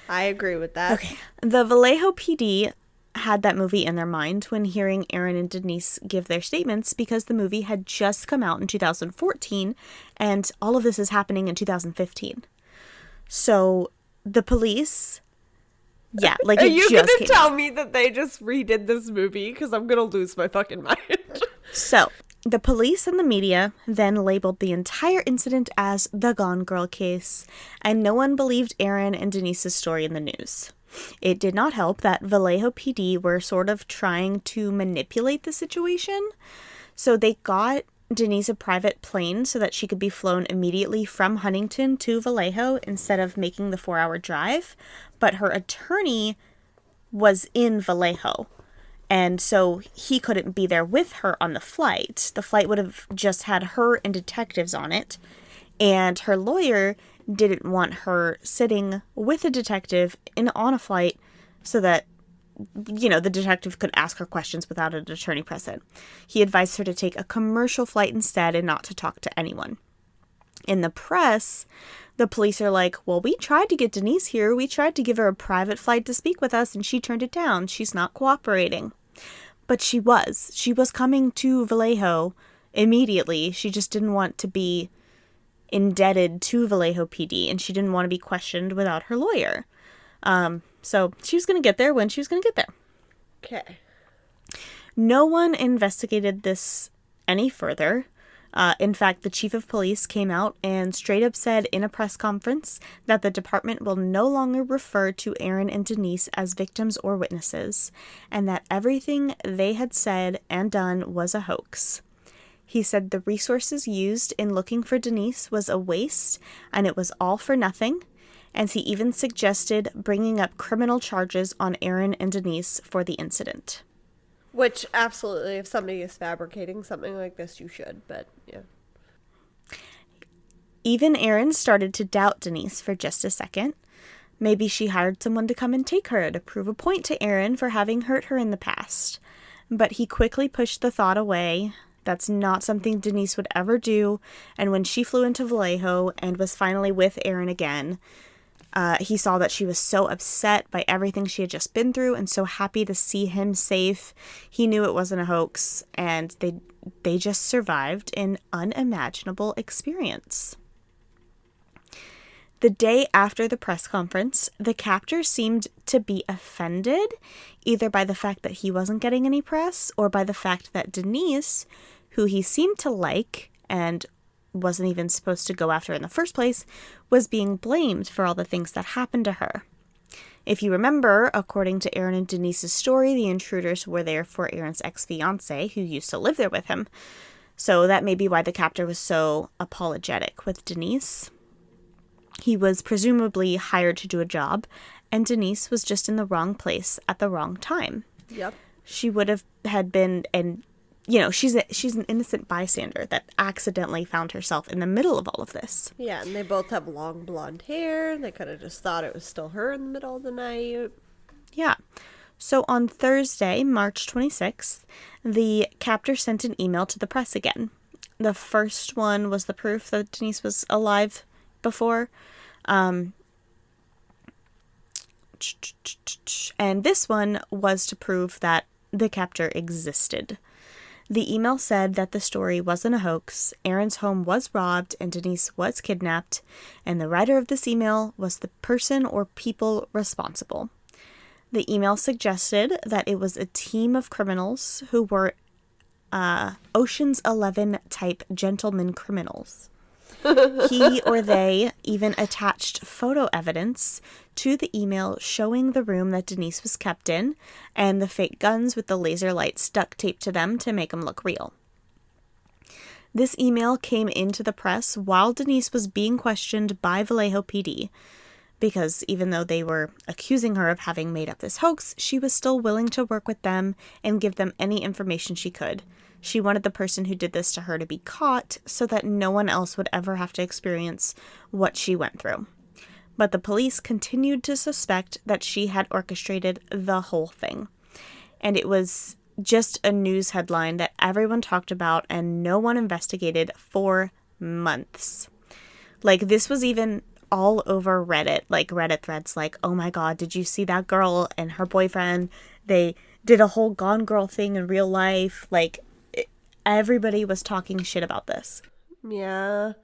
I agree with that. Okay. The Vallejo PD had that movie in their mind when hearing Aaron and Denise give their statements because the movie had just come out in 2014 and all of this is happening in 2015. So the police, yeah, like Are it you just gonna tell me that they just redid this movie? Because I'm gonna lose my fucking mind. So the police and the media then labeled the entire incident as the Gone Girl case, and no one believed Aaron and Denise's story in the news. It did not help that Vallejo PD were sort of trying to manipulate the situation. So they got Denise a private plane so that she could be flown immediately from Huntington to Vallejo instead of making the 4-hour drive. But her attorney was in Vallejo, and so he couldn't be there with her on the flight. The flight would have just had her and detectives on it, and her lawyer didn't want her sitting with a detective on a flight so that, you know, the detective could ask her questions without an attorney present. He advised her to take a commercial flight instead and not to talk to anyone. In the press, the police are like, well, we tried to get Denise here. We tried to give her a private flight to speak with us, and she turned it down. She's not cooperating. But she was. She was coming to Vallejo immediately. She just didn't want to be indebted to Vallejo PD, and she didn't want to be questioned without her lawyer. So she was going to get there when she was going to get there. Okay. No one investigated this any further. In fact, the chief of police came out and straight up said in a press conference that the department will no longer refer to Aaron and Denise as victims or witnesses, and that everything they had said and done was a hoax. He said the resources used in looking for Denise was a waste, and it was all for nothing, and he even suggested bringing up criminal charges on Aaron and Denise for the incident. Which, absolutely, if somebody is fabricating something like this, you should, but, yeah. Even Aaron started to doubt Denise for just a second. Maybe she hired someone to come and take her to prove a point to Aaron for having hurt her in the past. But he quickly pushed the thought away. That's not something Denise would ever do, and when she flew into Vallejo and was finally with Aaron again, he saw that she was so upset by everything she had just been through and so happy to see him safe. He knew it wasn't a hoax, and they just survived an unimaginable experience. The day after the press conference, the captor seemed to be offended, either by the fact that he wasn't getting any press or by the fact that Denise, who he seemed to like and wasn't even supposed to go after in the first place, was being blamed for all the things that happened to her. If you remember, according to Aaron and Denise's story, the intruders were there for Aaron's ex-fiancé, who used to live there with him. So that may be why the captor was so apologetic with Denise. He was presumably hired to do a job, and Denise was just in the wrong place at the wrong time. Yep. She would have had been, and she's an innocent bystander that accidentally found herself in the middle of all of this. Yeah, and they both have long blonde hair. They could have just thought it was still her in the middle of the night. Yeah. So on Thursday, March 26th, the captor sent an email to the press again. The first one was the proof that Denise was alive before. And this one was to prove that the captor existed. The email said that the story wasn't a hoax, Aaron's home was robbed, and Denise was kidnapped, and the writer of this email was the person or people responsible. The email suggested that it was a team of criminals who were Ocean's 11 type gentleman criminals. He or they even attached photo evidence to the email showing the room that Denise was kept in and the fake guns with the laser lights duct taped to them to make them look real. This email came into the press while Denise was being questioned by Vallejo PD, because even though they were accusing her of having made up this hoax, she was still willing to work with them and give them any information she could. She wanted the person who did this to her to be caught so that no one else would ever have to experience what she went through. But the police continued to suspect that she had orchestrated the whole thing. And it was just a news headline that everyone talked about and no one investigated for months. Like, this was even all over Reddit, like Reddit threads like, oh my god, did you see that girl and her boyfriend? They did a whole Gone Girl thing in real life. Like, everybody was talking shit about this. Yeah.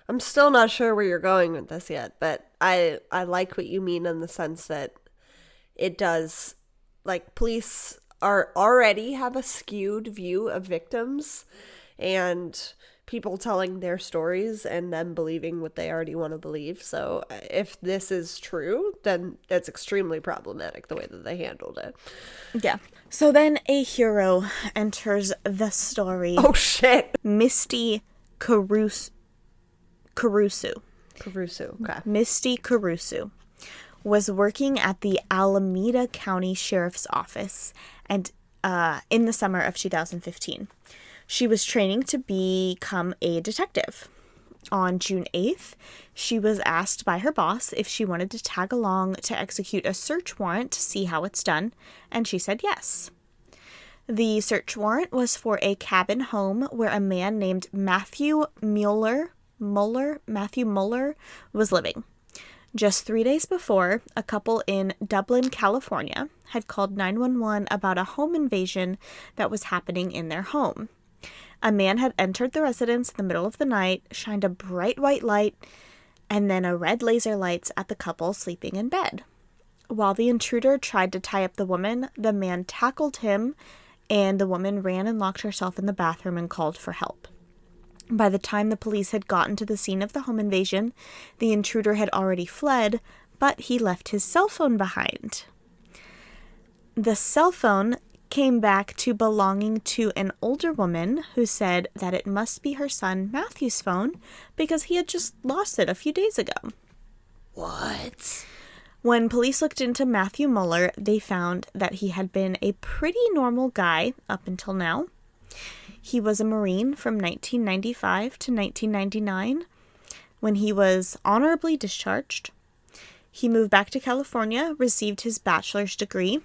I'm still not sure where you're going with this yet, but I like what you mean in the sense that it does, like, police are already have a skewed view of victims and people telling their stories and them believing what they already want to believe. So if this is true, then it's extremely problematic the way that they handled it. Yeah. So then a hero enters the story. Oh, shit. Misty Caruso. Okay. Misty Caruso was working at the Alameda County Sheriff's Office and in the summer of 2015. She was training to become a detective. On June 8th, she was asked by her boss if she wanted to tag along to execute a search warrant to see how it's done, and she said yes. The search warrant was for a cabin home where a man named Matthew Muller was living. Just 3 days before, a couple in Dublin, California, had called 911 about a home invasion that was happening in their home. A man had entered the residence in the middle of the night, shined a bright white light, and then a red laser lights at the couple sleeping in bed. While the intruder tried to tie up the woman, the man tackled him, and the woman ran and locked herself in the bathroom and called for help. By the time the police had gotten to the scene of the home invasion, the intruder had already fled, but he left his cell phone behind. The cell phone came back to belonging to an older woman who said that it must be her son Matthew's phone because he had just lost it a few days ago. What? When police looked into Matthew Muller, they found that he had been a pretty normal guy up until now. He was a Marine from 1995 to 1999 when he was honorably discharged. He moved back to California, received his bachelor's degree.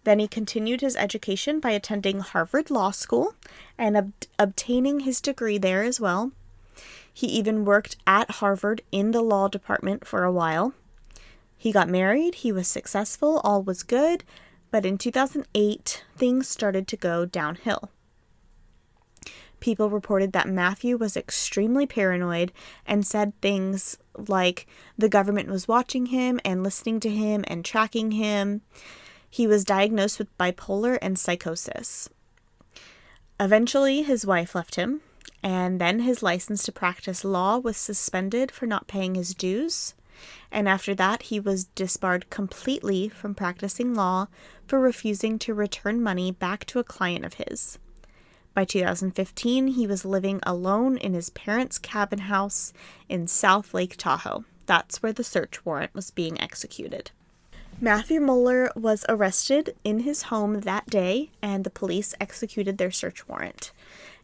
Then he continued his education by attending Harvard Law School and obtaining his degree there as well. He even worked at Harvard in the law department for a while. He got married, he was successful, all was good, but in 2008, things started to go downhill. People reported that Matthew was extremely paranoid and said things like the government was watching him and listening to him and tracking him. He was diagnosed with bipolar and psychosis. Eventually, his wife left him, and then his license to practice law was suspended for not paying his dues. And after that, he was disbarred completely from practicing law for refusing to return money back to a client of his. By 2015, he was living alone in his parents' cabin house in South Lake Tahoe. That's where the search warrant was being executed. Matthew Muller was arrested in his home that day, and the police executed their search warrant.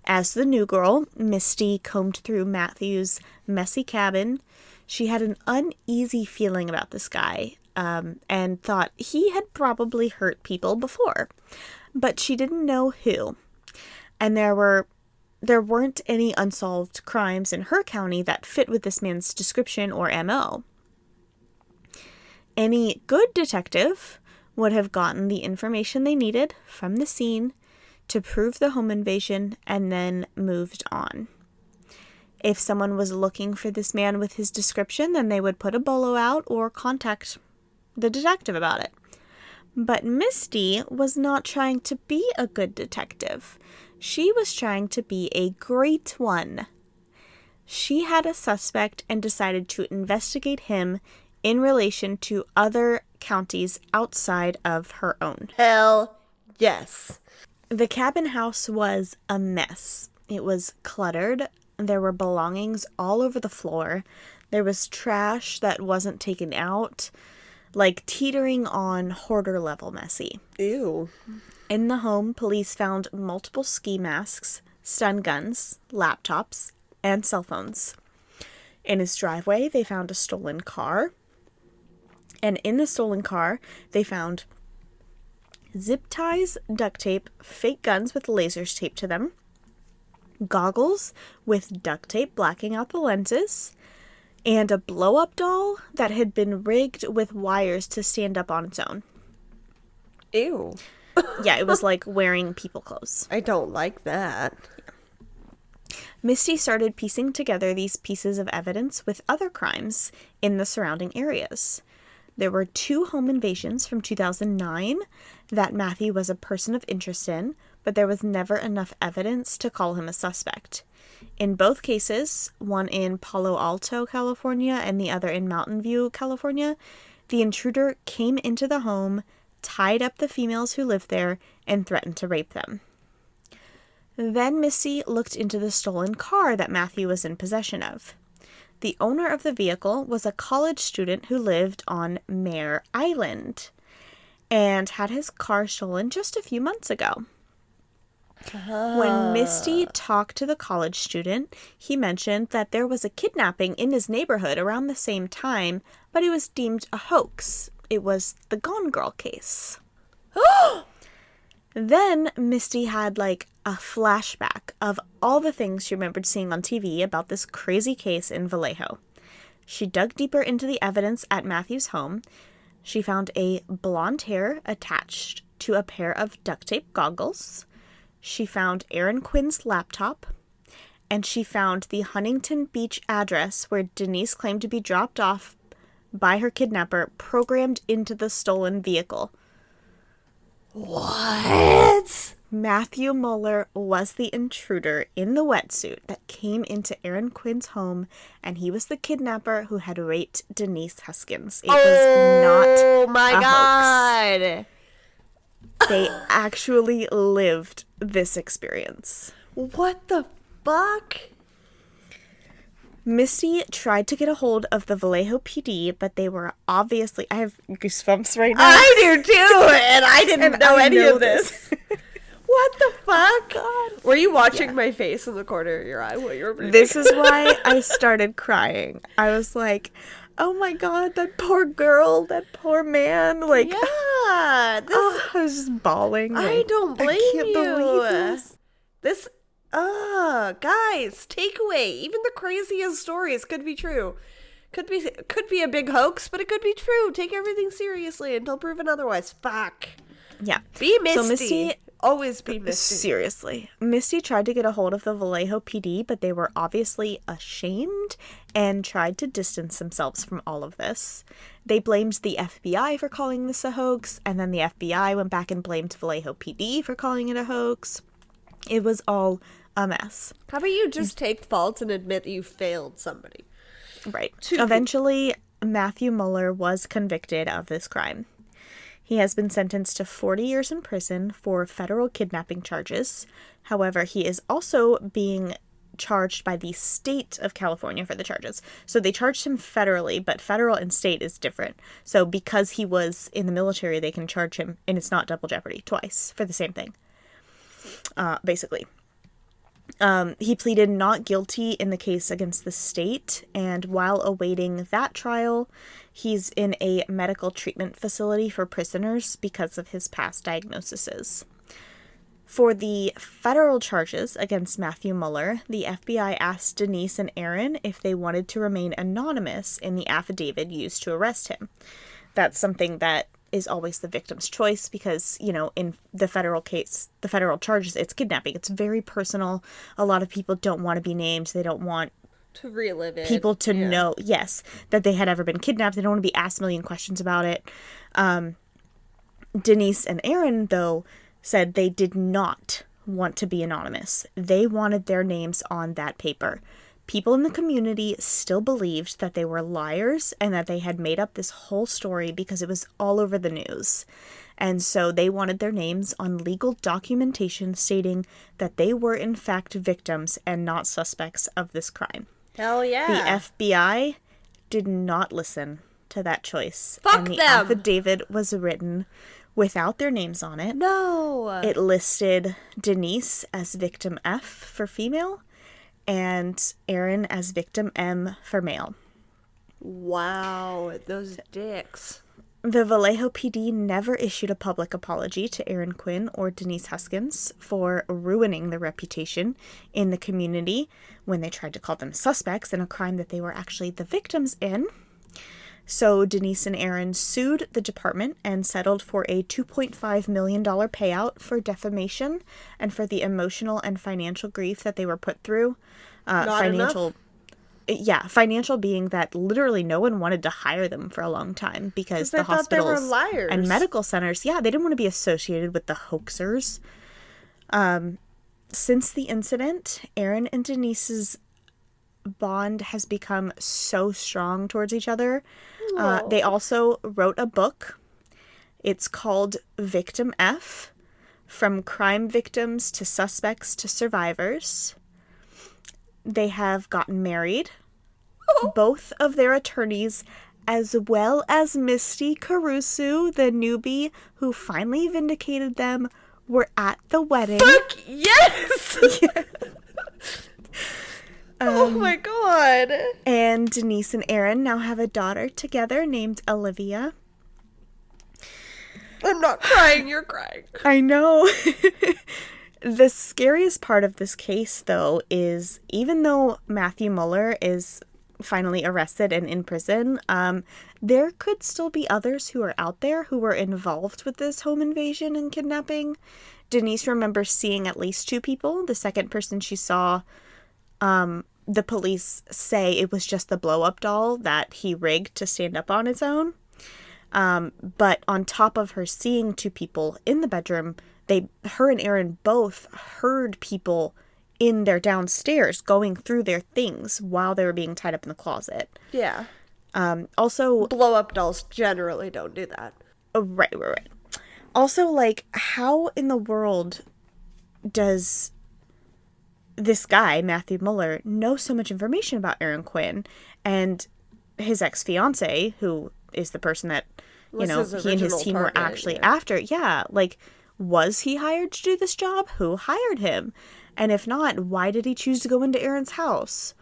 As the new girl, Misty combed through Matthew's messy cabin. She had an uneasy feeling about this guy, and thought he had probably hurt people before, but she didn't know who. And there weren't any unsolved crimes in her county that fit with this man's description or MO. Any good detective would have gotten the information they needed from the scene to prove the home invasion and then moved on. If someone was looking for this man with his description, then they would put a bolo out or contact the detective about it. But Misty was not trying to be a good detective. She was trying to be a great one. She had a suspect and decided to investigate him in relation to other counties outside of her own. Hell yes. The cabin house was a mess. It was cluttered. There were belongings all over the floor. There was trash that wasn't taken out, like teetering on hoarder level messy. Ew. In the home, police found multiple ski masks, stun guns, laptops, and cell phones. In his driveway, they found a stolen car. And in the stolen car, they found zip ties, duct tape, fake guns with lasers taped to them, goggles with duct tape blacking out the lenses, and a blow-up doll that had been rigged with wires to stand up on its own. Ew. Yeah, it was like wearing people clothes. I don't like that. Misty started piecing together these pieces of evidence with other crimes in the surrounding areas. There were 2 home invasions from 2009 that Matthew was a person of interest in, but there was never enough evidence to call him a suspect. In both cases, one in Palo Alto, California, and the other in Mountain View, California, the intruder came into the home, tied up the females who lived there, and threatened to rape them. Then Missy looked into the stolen car that Matthew was in possession of. The owner of the vehicle was a college student who lived on Mare Island and had his car stolen just a few months ago. When Misty talked to the college student, he mentioned that there was a kidnapping in his neighborhood around the same time, but it was deemed a hoax. It was the Gone Girl case. Then Misty had like a flashback of all the things she remembered seeing on TV about this crazy case in Vallejo. She dug deeper into the evidence at Matthew's home. She found a blonde hair attached to a pair of duct tape goggles. She found Aaron Quinn's laptop. And she found the Huntington Beach address where Denise claimed to be dropped off by her kidnapper programmed into the stolen vehicle. What? Matthew Muller was the intruder in the wetsuit that came into Aaron Quinn's home, and he was the kidnapper who had raped Denise Huskins. It was not my a God. hoax. They actually lived this experience. What the fuck? Misty tried to get a hold of the Vallejo PD, but they were obviously... I have goosebumps right now. I do too, and I didn't know any of this. What the fuck? God. Were you watching my face in the corner of your eye while you were reading? This is why I started crying. I was like, oh my God, that poor girl, that poor man. Like, yeah. I was just bawling. I don't blame I can't you. believe This, guys, takeaway. Even the craziest stories could be true. Could be a big hoax, but it could be true. Take everything seriously until proven otherwise. Fuck. Yeah. Be Misty. So Misty... Always be Misty. Seriously. Misty tried to get a hold of the Vallejo PD, but they were obviously ashamed and tried to distance themselves from all of this. They blamed the FBI for calling this a hoax, and then the FBI went back and blamed Vallejo PD for calling it a hoax. It was all a mess. How about you just take fault and admit that you failed somebody? Right. Eventually, Matthew Muller was convicted of this crime. He has been sentenced to 40 years in prison for federal kidnapping charges. However, he is also being charged by the state of California for the charges. So they charged him federally, but federal and state is different. So because he was in the military, they can charge him, and it's not double jeopardy, twice for the same thing, basically. He pleaded not guilty in the case against the state, and while awaiting that trial, he's in a medical treatment facility for prisoners because of his past diagnoses. For the federal charges against Matthew Mueller, the FBI asked Denise and Aaron if they wanted to remain anonymous in the affidavit used to arrest him. That's something that is always the victim's choice because, you know, in the federal case, the federal charges, it's kidnapping. It's very personal. A lot of people don't want to be named. They don't want to relive it. People to know, yes, that they had ever been kidnapped. They don't want to be asked a million questions about it. Denise and Aaron, though, said they did not want to be anonymous. They wanted their names on that paper. People in the community still believed that they were liars and that they had made up this whole story because it was all over the news. And so they wanted their names on legal documentation stating that they were in fact victims and not suspects of this crime. Hell yeah. The FBI did not listen to that choice. Fuck and the them. affidavit was written without their names on it. No. It listed Denise as victim F for female and Aaron as victim M for male. Wow, those dicks. The Vallejo PD never issued a public apology to Aaron Quinn or Denise Huskins for ruining their reputation in the community when they tried to call them suspects in a crime that they were actually the victims in. So Denise and Aaron sued the department and settled for a $2.5 million payout for defamation and for the emotional and financial grief that they were put through. Enough? Yeah, financial being that literally no one wanted to hire them for a long time because the hospitals they were liars. and medical centers, they didn't want to be associated with the hoaxers. Since the incident, Aaron and Denise's bond has become so strong towards each other. They also wrote a book. It's called Victim F, From Crime Victims to Suspects to Survivors. They have gotten married. Both of their attorneys, as well as Misty Caruso, the newbie who finally vindicated them, were at the wedding. Fuck yes! Yeah. Oh my god. And Denise and Aaron now have a daughter together named Olivia. I'm not crying, you're crying. I know. The scariest part of this case, though, is even though Matthew Mueller is finally arrested and in prison, there could still be others who are out there who were involved with this home invasion and kidnapping. Denise remembers seeing at least 2 people. The second person she saw, the police say it was just the blow-up doll that he rigged to stand up on its own. But on top of her seeing 2 people in the bedroom, her and Aaron both heard people in their downstairs going through their things while they were being tied up in the closet. Yeah. Also, blow-up dolls generally don't do that. Right. Also, like, how in the world does this guy, Matthew Mueller, know so much information about Aaron Quinn and his ex-fiance, who is the person that, he and his team were actually after? Yeah, like, was he hired to do this job? Who hired him? And if not, why did he choose to go into Aaron's house?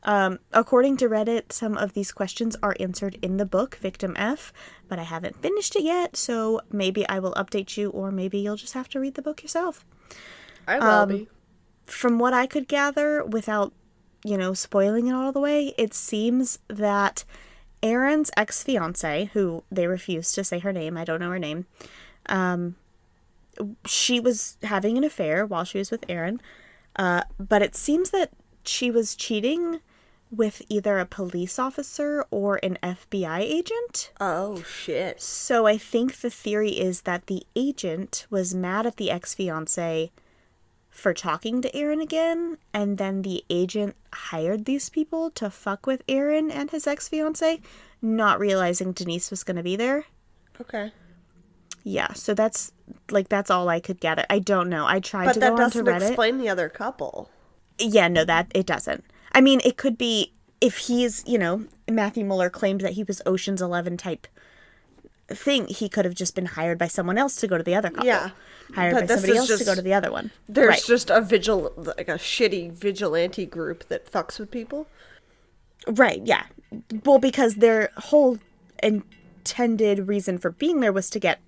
According to Reddit, some of these questions are answered in the book, Victim F, but I haven't finished it yet, so maybe I will update you, or maybe you'll just have to read the book yourself. I will be. From what I could gather, without, spoiling it all the way, it seems that Aaron's ex-fiance, who they refused to say her name, I don't know her name, she was having an affair while she was with Aaron, but it seems that she was cheating with either a police officer or an FBI agent. Oh, shit. So I think the theory is that the agent was mad at the ex-fiance for talking to Aaron again, and then the agent hired these people to fuck with Aaron and his ex-fiance, not realizing Denise was going to be there. Okay. Yeah, so that's all I could gather. I don't know. I tried But to that go onto doesn't Reddit. explain the other couple. Yeah, no, that it doesn't. I mean, it could be if he's, Matthew Mueller claimed that he was Ocean's 11 type thing, he could have just been hired by someone else to go to the other couple. Yeah. Hired But by this somebody is else to go to the other one. There's Right. just a shitty vigilante group that fucks with people. Right, yeah. Well, because their whole intended reason for being there was to get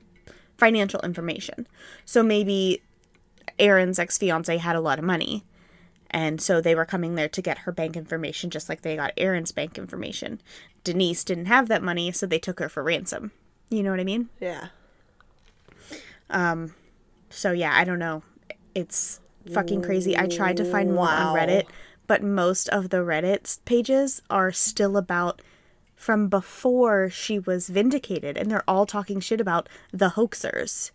financial information. So maybe Aaron's ex-fiance had a lot of money, and so they were coming there to get her bank information just like they got Aaron's bank information. Denise didn't have that money, so they took her for ransom. You know what I mean? Yeah. So yeah, I don't know. It's fucking crazy. I tried to find more on Reddit, but most of the Reddit pages are still about from before she was vindicated, and they're all talking shit about the hoaxers.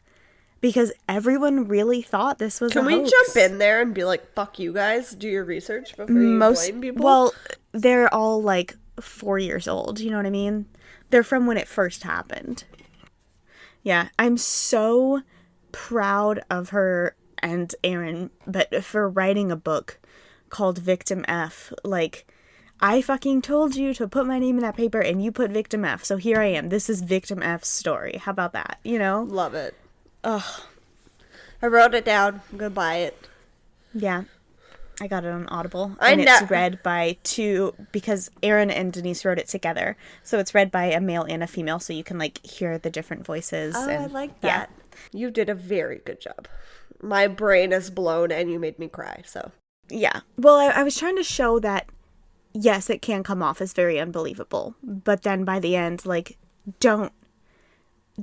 Because everyone really thought this was a hoax. Can we jump in there and be like, fuck you guys, do your research before you blame people? Well, they're all like 4 years old, you know what I mean? They're from when it first happened. Yeah, I'm so proud of her and Aaron, but for writing a book called Victim F, like, I fucking told you to put my name in that paper and you put Victim F, so here I am. This is Victim F's story. How about that, Love it. Ugh. I wrote it down. I'm gonna buy it. Yeah. I got it on Audible. And it's read by two, because Aaron and Denise wrote it together. So it's read by a male and a female, so you can, like, hear the different voices. Oh, and, I like that. Yeah. You did a very good job. My brain is blown and you made me cry, so. Yeah. Well, I was trying to show that, yes, it can come off as very unbelievable. But then by the end, like, don't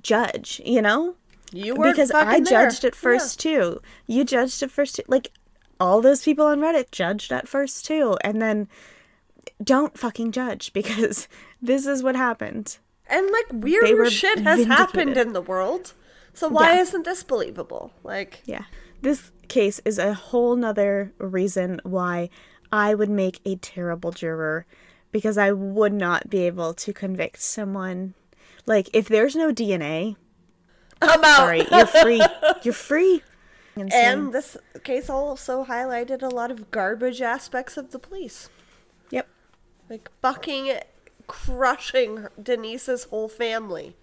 judge, You were because I judged at first too. You judged at first too. Like, all those people on Reddit judged at first too. And then don't fucking judge, because this is what happened. And like weirder shit has happened in the world. So why isn't this believable? Like, yeah. This case is a whole nother reason why I would make a terrible juror, because I would not be able to convict someone. Like, if there's no DNA, I'm out. Sorry, you're free. You're free. And this case also highlighted a lot of garbage aspects of the police. Yep. Like fucking crushing Denise's whole family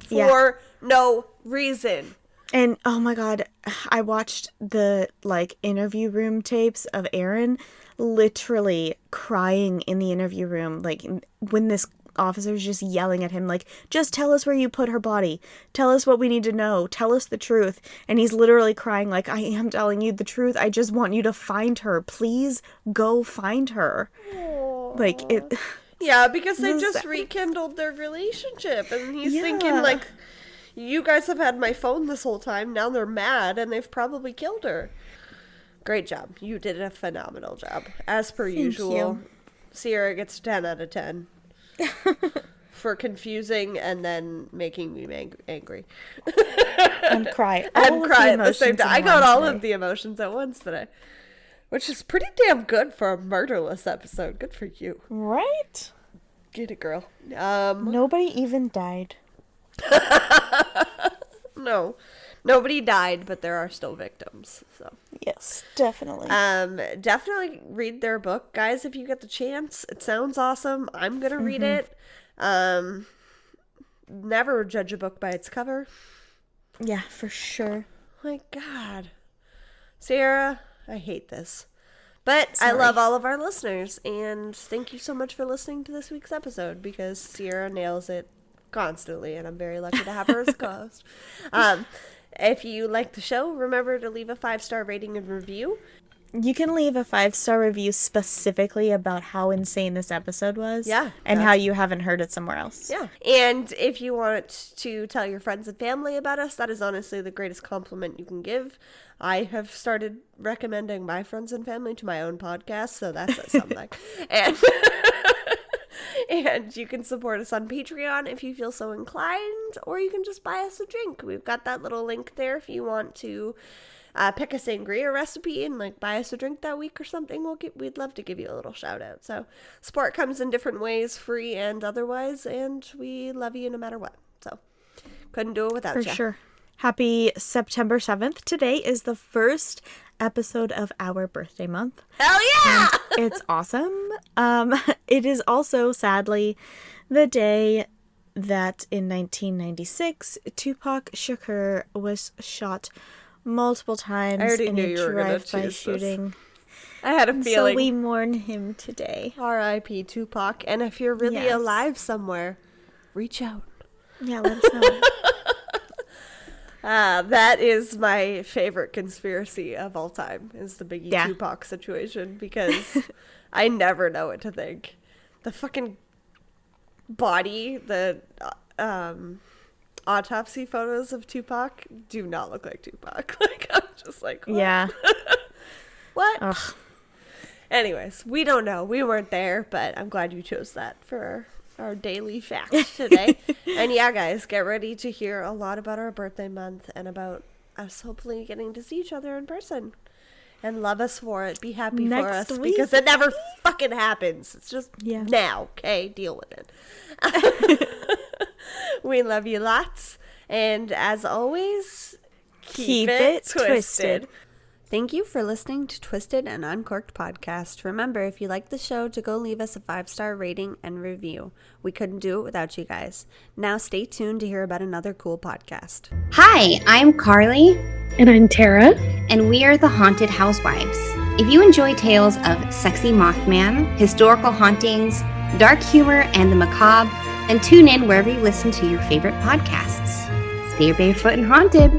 for no reason. And oh my god, I watched the like interview room tapes of Aaron literally crying in the interview room, like when this officer's just yelling at him, like, just tell us where you put her body, tell us what we need to know, tell us the truth. And he's literally crying like, I am telling you the truth, I just want you to find her, please go find her. Aww. Like it. Yeah, because they just rekindled their relationship, and he's thinking like, you guys have had my phone this whole time, now they're mad and they've probably killed her. Great job. You did a phenomenal job, as per usual. You. Sierra gets 10 out of 10 for confusing and then making me angry. And cry. And cry at the same time. I got all of the emotions at once today, which is pretty damn good for a murderless episode. Good for you. Right? Get it, girl. Nobody even died. No. Nobody died, but there are still victims. So yes, definitely. Definitely read their book, guys, if you get the chance. It sounds awesome. I'm gonna read it. Never judge a book by its cover. Yeah, for sure. My God, Sarah, I hate this, but I love all of our listeners, and thank you so much for listening to this week's episode, because Sierra nails it constantly, and I'm very lucky to have her as co-host. If you like the show, remember to leave a 5-star rating and review. You can leave a 5-star review specifically about how insane this episode was. Yeah. And how you haven't heard it somewhere else. Yeah. And if you want to tell your friends and family about us, that is honestly the greatest compliment you can give. I have started recommending my friends and family to my own podcast, so that's something. And you can support us on Patreon if you feel so inclined, or you can just buy us a drink. We've got that little link there if you want to pick a sangria recipe and like buy us a drink that week or something. We'd love to give you a little shout out. So support comes in different ways, free and otherwise, and we love you no matter what. So couldn't do it without you. For sure. Happy September 7th. Today is the first episode of our birthday month. Hell yeah! And it's awesome. It is also, sadly, the day that in 1996, Tupac Shakur was shot multiple times in a drive-by shooting. I had a feeling. So we mourn him today. R.I.P. Tupac. And if you're really alive somewhere, reach out. Yeah, let us know. That is my favorite conspiracy of all time, is the Biggie Tupac situation, because I never know what to think. The fucking body, the autopsy photos of Tupac do not look like Tupac. Like, I'm just like, what? Yeah. What? Ugh. Anyways, we don't know. We weren't there, but I'm glad you chose that for our daily fact today. And yeah, guys, get ready to hear a lot about our birthday month and about us hopefully getting to see each other in person. And love us for it. Be happy for us because it never fucking happens. It's just now, okay? Deal with it. We love you lots. And as always, keep it twisted. Thank you for listening to Twisted and Uncorked Podcast. Remember, if you like the show, to go leave us a 5-star rating and review. We couldn't do it without you guys. Now stay tuned to hear about another cool podcast. Hi, I'm Carly. And I'm Tara. And we are the Haunted Housewives. If you enjoy tales of sexy Mothman, historical hauntings, dark humor, and the macabre, then tune in wherever you listen to your favorite podcasts. Stay barefoot and haunted.